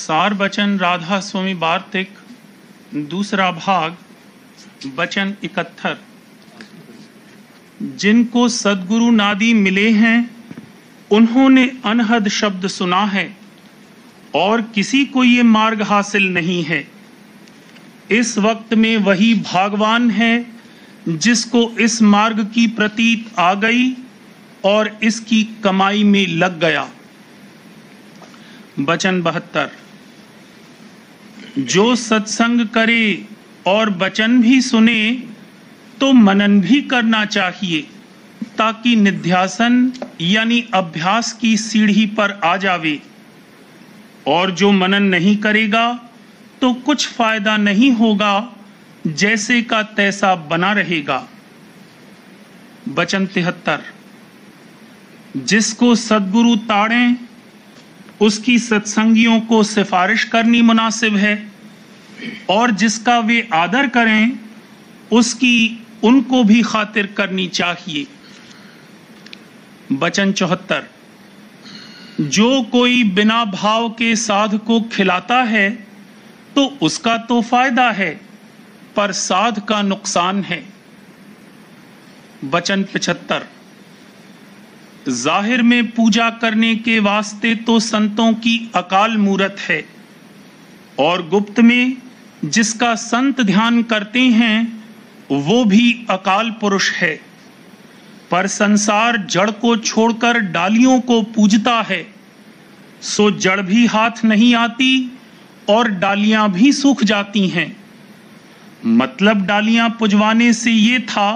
सार बचन राधा स्वामी वार्तिक दूसरा भाग वचन 71। जिनको सद्गुरु नादि मिले हैं उन्होंने अनहद शब्द सुना है और किसी को ये मार्ग हासिल नहीं है। इस वक्त में वही भागवान है जिसको इस मार्ग की प्रतीत आ गई और इसकी कमाई में लग गया। वचन 72। जो सत्संग करे और वचन भी सुने तो मनन भी करना चाहिए ताकि निध्यासन यानी अभ्यास की सीढ़ी पर आ जावे। और जो मनन नहीं करेगा तो कुछ फायदा नहीं होगा, जैसे का तैसा बना रहेगा। वचन 73। जिसको सद्गुरु ताड़ें उसकी सत्संगियों को सिफारिश करनी मुनासिब है और जिसका वे आदर करें उसकी उनको भी खातिर करनी चाहिए। वचन 74। जो कोई बिना भाव के साध को खिलाता है तो उसका तो फायदा है पर साध का नुकसान है। वचन 75। जाहिर में पूजा करने के वास्ते तो संतों की अकाल मूरत है और गुप्त में जिसका संत ध्यान करते हैं वो भी अकाल पुरुष है। पर संसार जड़ को छोड़कर डालियों को पूजता है, सो जड़ भी हाथ नहीं आती और डालियां भी सूख जाती हैं। मतलब डालियां पुजवाने से ये था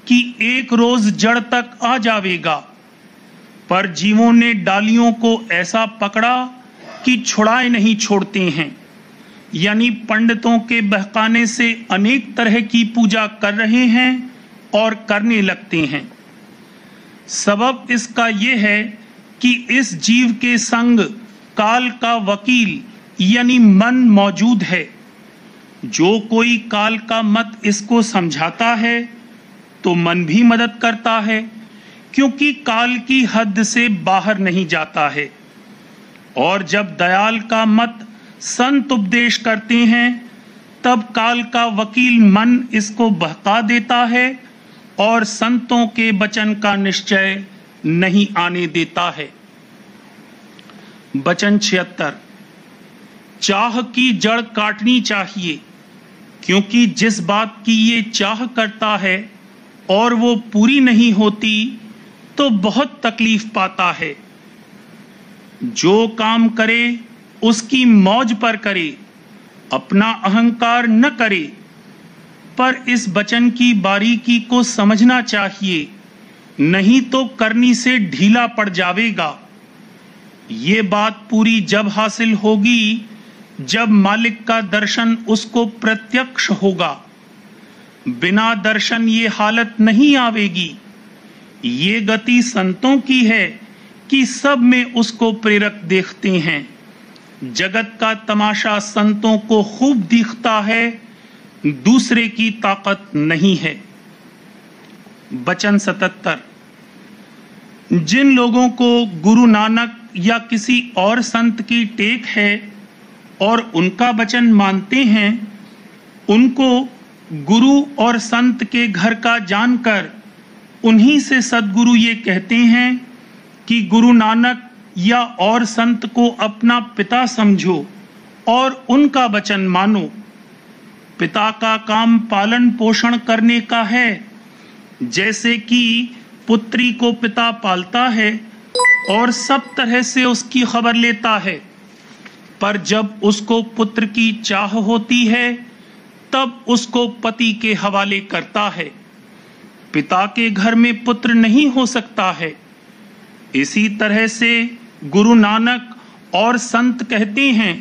कि एक रोज जड़ तक आ जावेगा, पर जीवों ने डालियों को ऐसा पकड़ा कि छुड़ाए नहीं छोड़ते हैं। यानी पंडितों के बहकाने से अनेक तरह की पूजा कर रहे हैं और करने लगते हैं। सबब इसका यह है कि इस जीव के संग काल का वकील यानी मन मौजूद है। जो कोई काल का मत इसको समझाता है तो मन भी मदद करता है, क्योंकि काल की हद से बाहर नहीं जाता है। और जब दयाल का मत संत उपदेश करते हैं तब काल का वकील मन इसको बहका देता है और संतों के वचन का निश्चय नहीं आने देता है। वचन 76। चाह की जड़ काटनी चाहिए, क्योंकि जिस बात की ये चाह करता है और वो पूरी नहीं होती तो बहुत तकलीफ पाता है। जो काम करे उसकी मौज पर करे, अपना अहंकार न करे। पर इस वचन की बारीकी को समझना चाहिए, नहीं तो करनी से ढीला पड़ जावेगा। ये बात पूरी जब हासिल होगी जब मालिक का दर्शन उसको प्रत्यक्ष होगा। बिना दर्शन ये हालत नहीं आवेगी। ये गति संतों की है कि सब में उसको प्रेरक देखते हैं। जगत का तमाशा संतों को खूब दिखता है, दूसरे की ताकत नहीं है। वचन 77। जिन लोगों को गुरु नानक या किसी और संत की टेक है और उनका वचन मानते हैं, उनको गुरु और संत के घर का जानकर उन्हीं से सद्गुरु ये कहते हैं कि गुरु नानक या और संत को अपना पिता समझो और उनका वचन मानो। पिता का काम पालन पोषण करने का है, जैसे कि पुत्री को पिता पालता है और सब तरह से उसकी खबर लेता है। पर जब उसको पुत्र की चाह होती है तब उसको पति के हवाले करता है। पिता के घर में पुत्र नहीं हो सकता है। इसी तरह से गुरु नानक और संत कहते हैं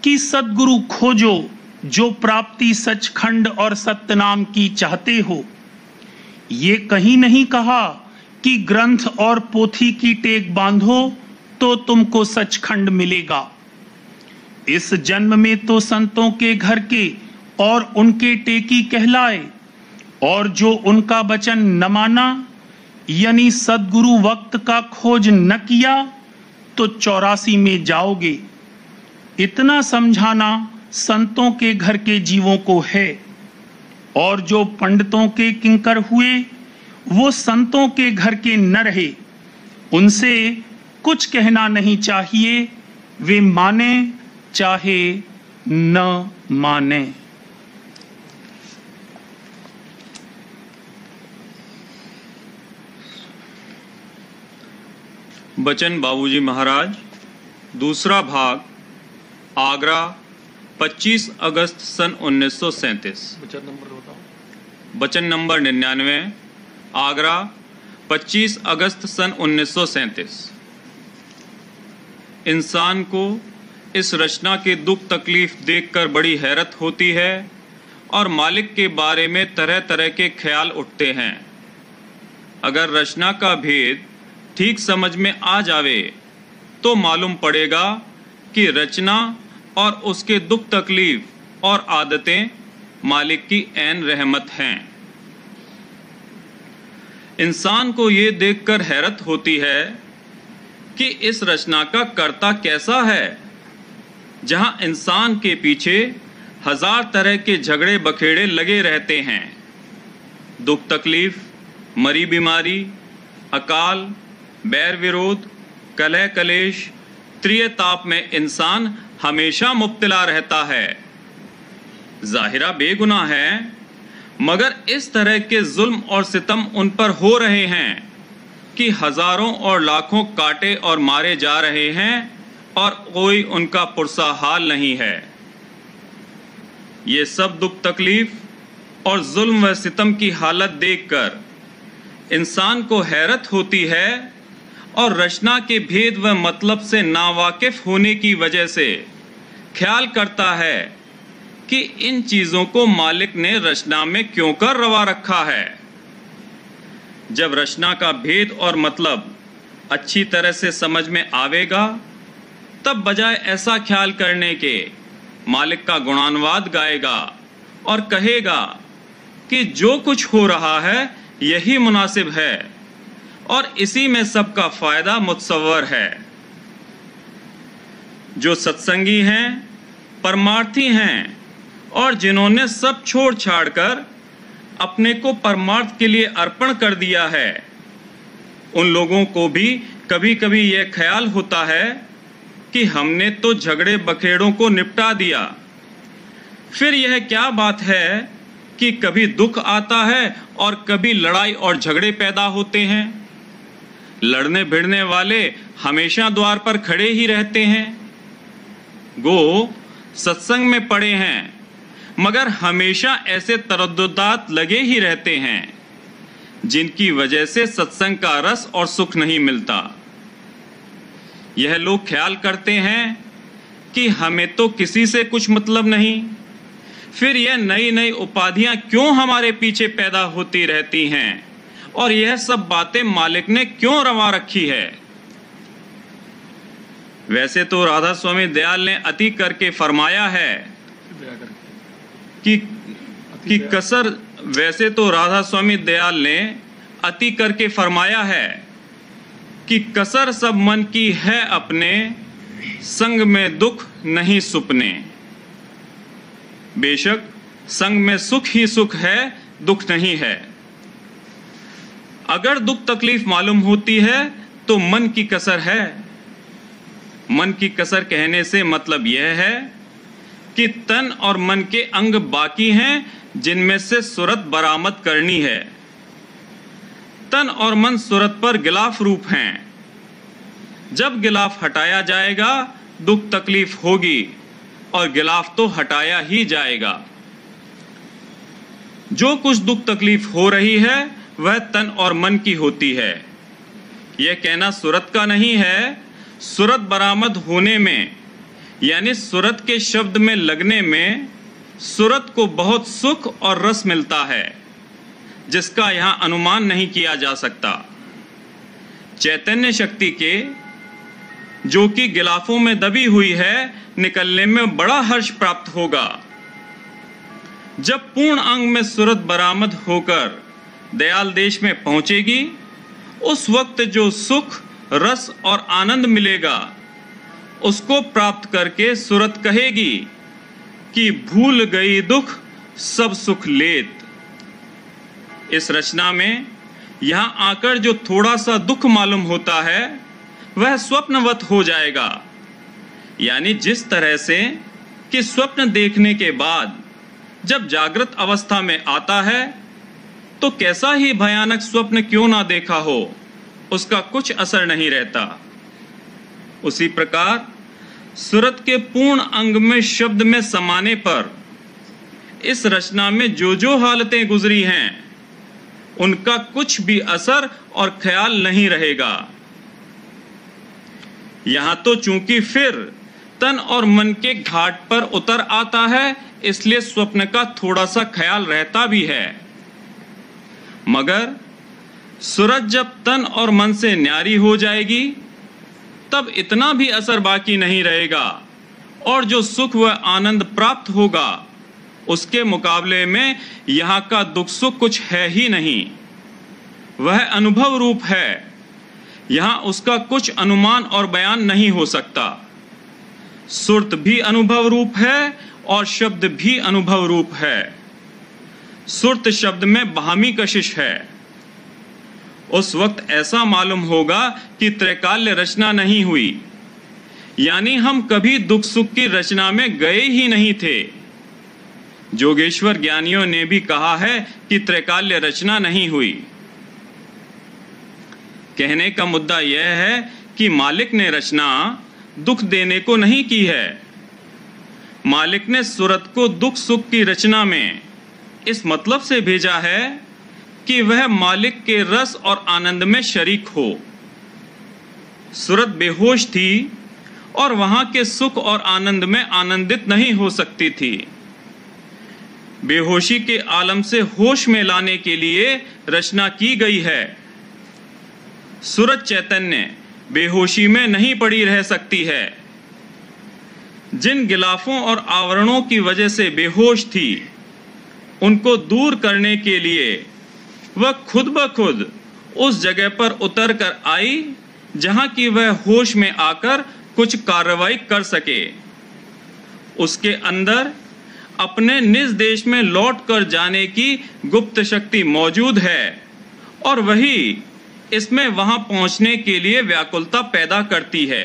कि सद्गुरु खोजो जो प्राप्ति सचखंड और सत्य नाम की चाहते हो। ये कहीं नहीं कहा कि ग्रंथ और पोथी की टेक बांधो तो तुमको सचखंड मिलेगा। इस जन्म में तो संतों के घर के और उनके टेकी कहलाए, और जो उनका वचन न माना यानी सद्गुरु वक्त का खोज न किया तो 84 में जाओगे। इतना समझाना संतों के घर के जीवों को है, और जो पंडितों के किंकर हुए वो संतों के घर के न रहे, उनसे कुछ कहना नहीं चाहिए, वे माने चाहे न माने। बचन बाबूजी महाराज, दूसरा भाग, आगरा, 25 अगस्त सन 1937। बचन नंबर 99, आगरा, 25 अगस्त सन 1937। इंसान को इस रचना के दुख तकलीफ देखकर बड़ी हैरत होती है और मालिक के बारे में तरह तरह के ख्याल उठते हैं। अगर रचना का भेद ठीक समझ में आ जावे तो मालूम पड़ेगा कि रचना और उसके दुख तकलीफ और आदतें मालिक की ऐन रहमत हैं। इंसान को ये देखकर हैरत होती है कि इस रचना का कर्ता कैसा है, जहां इंसान के पीछे हजार तरह के झगड़े बखेड़े लगे रहते हैं। दुख तकलीफ, मरी बीमारी, अकाल, बैर विरोध, कलह कलेश, त्रियताप में इंसान हमेशा मुब्तला रहता है। जाहिरा बेगुनाह है, मगर इस तरह के जुल्म और सितम उन पर हो रहे हैं कि हजारों और लाखों काटे और मारे जा रहे हैं और कोई उनका पुरसा हाल नहीं है। ये सब दुख तकलीफ और जुल्म व सितम की हालत देखकर इंसान को हैरत होती है और रचना के भेद व मतलब से नावाकिफ होने की वजह से ख्याल करता है कि इन चीजों को मालिक ने रचना में क्यों कर रवा रखा है। जब रचना का भेद और मतलब अच्छी तरह से समझ में आवेगा, तब बजाय ऐसा ख्याल करने के मालिक का गुणानुवाद गाएगा और कहेगा कि जो कुछ हो रहा है यही मुनासिब है और इसी में सबका फायदा मुतसव्वर है। जो सत्संगी हैं, परमार्थी हैं और जिन्होंने सब छोड़ छाड़ कर अपने को परमार्थ के लिए अर्पण कर दिया है, उन लोगों को भी कभी कभी यह ख्याल होता है कि हमने तो झगड़े बखेड़ों को निपटा दिया, फिर यह क्या बात है कि कभी दुख आता है और कभी लड़ाई और झगड़े पैदा होते हैं। लड़ने भिड़ने वाले हमेशा द्वार पर खड़े ही रहते हैं। गो सत्संग में पड़े हैं, मगर हमेशा ऐसे तरद्दुदात लगे ही रहते हैं जिनकी वजह से सत्संग का रस और सुख नहीं मिलता। यह लोग ख्याल करते हैं कि हमें तो किसी से कुछ मतलब नहीं, फिर यह नई नई उपाधियां क्यों हमारे पीछे पैदा होती रहती हैं और यह सब बातें मालिक ने क्यों रवा रखी है। वैसे तो राधा स्वामी दयाल ने अति करके फरमाया है कि कसर वैसे तो राधा स्वामी दयाल ने अति करके फरमाया है कि कसर सब मन की है अपने, संग में दुख नहीं सुपने। बेशक संग में सुख ही सुख है, दुख नहीं है। अगर दुख तकलीफ मालूम होती है तो मन की कसर है। मन की कसर कहने से मतलब यह है कि तन और मन के अंग बाकी हैं जिनमें से सूरत बरामद करनी है। तन और मन सूरत पर गिलाफ रूप हैं। जब गिलाफ हटाया जाएगा दुख तकलीफ होगी और गिलाफ तो हटाया ही जाएगा। जो कुछ दुख तकलीफ हो रही है वह तन और मन की होती है। यह कहना सूरत का नहीं है। सूरत बरामद होने में यानी सूरत के शब्द में लगने में सूरत को बहुत सुख और रस मिलता है जिसका यहां अनुमान नहीं किया जा सकता। चैतन्य शक्ति के जो कि गिलाफों में दबी हुई है निकलने में बड़ा हर्ष प्राप्त होगा। जब पूर्ण अंग में सूरत बरामद होकर दयाल देश में पहुंचेगी, उस वक्त जो सुख, रस और आनंद मिलेगा उसको प्राप्त करके सूरत कहेगी कि भूल गई दुख सब सुख लेत। इस रचना में यहां आकर जो थोड़ा सा दुख मालूम होता है वह स्वप्नवत हो जाएगा, यानी जिस तरह से कि स्वप्न देखने के बाद जब जागृत अवस्था में आता है तो कैसा ही भयानक स्वप्न क्यों ना देखा हो, उसका कुछ असर नहीं रहता। उसी प्रकार सूरत के पूर्ण अंग में शब्द में समाने पर इस रचना में जो हालतें गुजरी हैं उनका कुछ भी असर और ख्याल नहीं रहेगा। यहां तो चूंकि फिर तन और मन के घाट पर उतर आता है, इसलिए स्वप्न का थोड़ा सा ख्याल रहता भी है, मगर सूरत जब तन और मन से न्यारी हो जाएगी तब इतना भी असर बाकी नहीं रहेगा, और जो सुख व आनंद प्राप्त होगा उसके मुकाबले में यहाँ का दुख सुख कुछ है ही नहीं। वह अनुभव रूप है, यहाँ उसका कुछ अनुमान और बयान नहीं हो सकता। सुरत भी अनुभव रूप है और शब्द भी अनुभव रूप है। सुरत शब्द में बाहमी कशिश है। उस वक्त ऐसा मालूम होगा कि त्रैकाल्य रचना नहीं हुई, यानी हम कभी दुख सुख की रचना में गए ही नहीं थे। जोगेश्वर ज्ञानियों ने भी कहा है कि त्रैकाल्य रचना नहीं हुई। कहने का मुद्दा यह है कि मालिक ने रचना दुख देने को नहीं की है। मालिक ने सूरत को दुख सुख की रचना में इस मतलब से भेजा है कि वह मालिक के रस और आनंद में शरीक हो। सूरत बेहोश थी और वहां के सुख और आनंद में आनंदित नहीं हो सकती थी। बेहोशी के आलम से होश में लाने के लिए रचना की गई है। सूरत चैतन्य बेहोशी में नहीं पड़ी रह सकती है। जिन गिलाफों और आवरणों की वजह से बेहोश थी, उनको दूर करने के लिए वह खुद ब खुद उस जगह पर उतर कर आई जहां की वह होश में आकर कुछ कार्रवाई कर सके। उसके अंदर अपने निज देश में लौट कर जाने की गुप्त शक्ति मौजूद है, और वही इसमें वहां पहुंचने के लिए व्याकुलता पैदा करती है।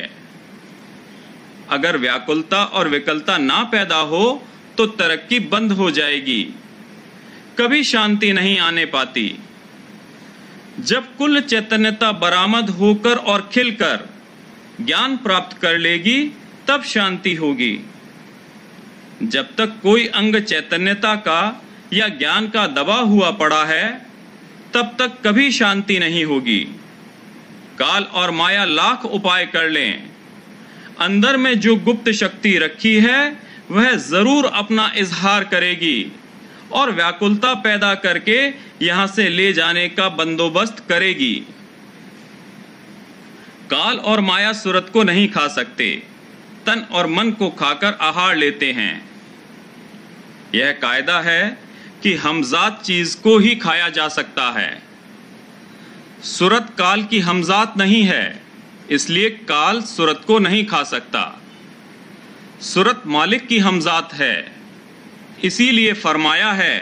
अगर व्याकुलता और विकलता ना पैदा हो तो तरक्की बंद हो जाएगी, कभी शांति नहीं आने पाती। जब कुल चैतन्यता बरामद होकर और खिलकर ज्ञान प्राप्त कर लेगी तब शांति होगी। जब तक कोई अंग चैतन्यता का या ज्ञान का दबा हुआ पड़ा है तब तक कभी शांति नहीं होगी। काल और माया लाख उपाय कर लें, अंदर में जो गुप्त शक्ति रखी है वह जरूर अपना इजहार करेगी और व्याकुलता पैदा करके यहां से ले जाने का बंदोबस्त करेगी। काल और माया सूरत को नहीं खा सकते, तन और मन को खाकर आहार लेते हैं। यह कायदा है कि हमजात चीज को ही खाया जा सकता है। सूरत काल की हमजात नहीं है, इसलिए काल सूरत को नहीं खा सकता। सूरत मालिक की हमजात है, इसीलिए फरमाया है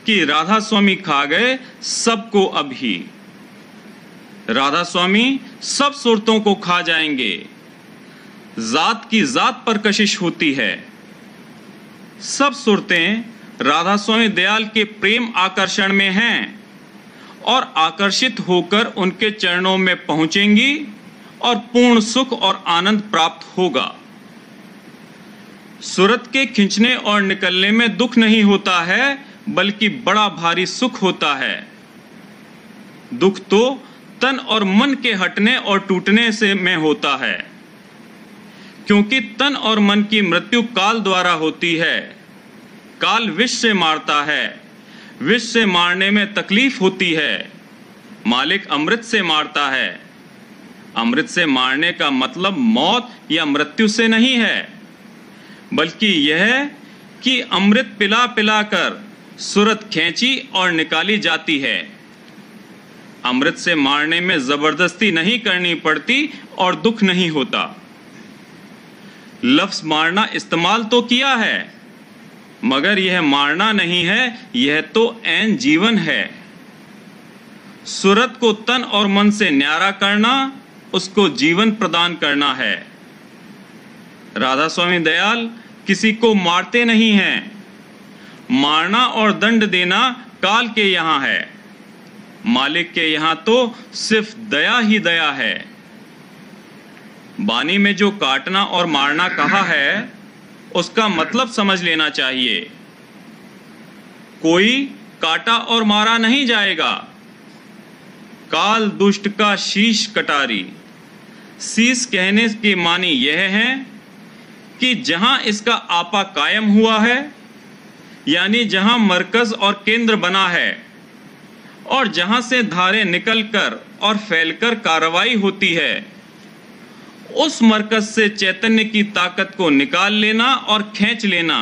कि राधा स्वामी खा गए सबको अभी। राधा स्वामी सब सूरतों को खा जाएंगे। जात की जात पर कशिश होती है। सब सूरतें राधा स्वामी दयाल के प्रेम आकर्षण में हैं और आकर्षित होकर उनके चरणों में पहुंचेंगी और पूर्ण सुख और आनंद प्राप्त होगा। सूरत के खींचने और निकलने में दुख नहीं होता है, बल्कि बड़ा भारी सुख होता है। दुख तो तन और मन के हटने और टूटने से में होता है, क्योंकि तन और मन की मृत्यु काल द्वारा होती है। काल विष से मारता है, विष से मारने में तकलीफ होती है। मालिक अमृत से मारता है। अमृत से मारने का मतलब मौत या मृत्यु से नहीं है, बल्कि यह कि अमृत पिला पिला कर सूरत खींची और निकाली जाती है। अमृत से मारने में जबरदस्ती नहीं करनी पड़ती और दुख नहीं होता। लफ्ज मारना इस्तेमाल तो किया है, मगर यह मारना नहीं है, यह तो ऐन जीवन है। सूरत को तन और मन से न्यारा करना, उसको जीवन प्रदान करना है। राधा स्वामी दयाल किसी को मारते नहीं हैं। मारना और दंड देना काल के यहाँ है, मालिक के यहाँ तो सिर्फ दया ही दया है। बानी में जो काटना और मारना कहा है, उसका मतलब समझ लेना चाहिए। कोई काटा और मारा नहीं जाएगा। काल दुष्ट का शीश कटारी। शीश कहने के मानी यह है कि जहां इसका आपा कायम हुआ है, यानी जहां मरकज और केंद्र बना है, और जहां से धारें निकलकर और फैलकर कार्रवाई होती है, उस मरकज से चैतन्य की ताकत को निकाल लेना और खींच लेना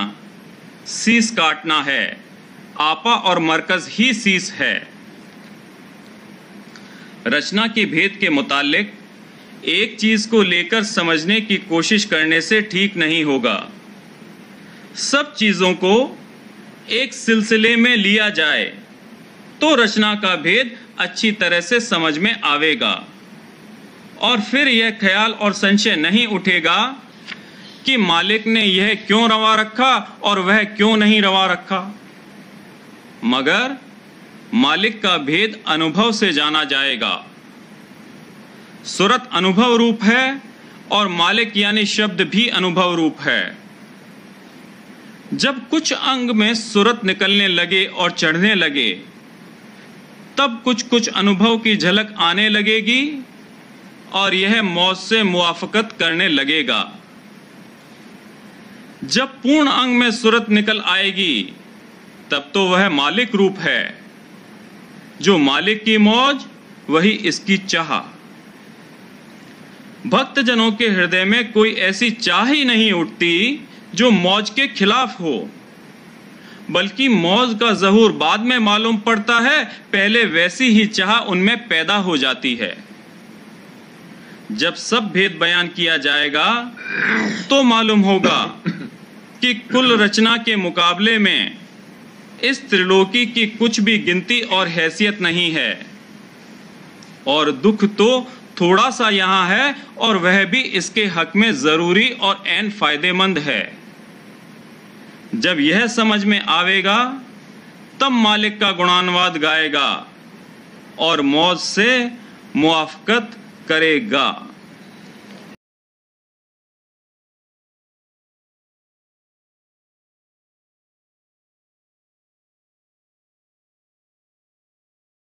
शीश काटना है। आपा और मरकज ही शीश है। रचना के भेद के मुतालिक एक चीज को लेकर समझने की कोशिश करने से ठीक नहीं होगा। सब चीजों को एक सिलसिले में लिया जाए तो रचना का भेद अच्छी तरह से समझ में आवेगा, और फिर यह ख्याल और संशय नहीं उठेगा कि मालिक ने यह क्यों रवा रखा और वह क्यों नहीं रवा रखा। मगर मालिक का भेद अनुभव से जाना जाएगा। सूरत अनुभव रूप है और मालिक यानी शब्द भी अनुभव रूप है। जब कुछ अंग में सूरत निकलने लगे और चढ़ने लगे, तब कुछ कुछ अनुभव की झलक आने लगेगी और यह मौज से मुआफकत करने लगेगा। जब पूर्ण अंग में सूरत निकल आएगी, तब तो वह मालिक रूप है। जो मालिक की मौज, वही इसकी चाह। भक्तजनों के हृदय में कोई ऐसी चाह ही नहीं उठती जो मौज के खिलाफ हो, बल्कि मौज का ज़हूर बाद में मालूम पड़ता है, पहले वैसी ही चाह उनमें पैदा हो जाती है। जब सब भेद बयान किया जाएगा तो मालूम होगा कि कुल रचना के मुकाबले में इस त्रिलोकी की कुछ भी गिनती और हैसियत नहीं है, और दुख तो थोड़ा सा यहाँ है, और वह भी इसके हक में जरूरी और ऐन फायदेमंद है। जब यह समझ में आवेगा, तब मालिक का गुणानुवाद गाएगा और मौज से मुआफकत करेगा।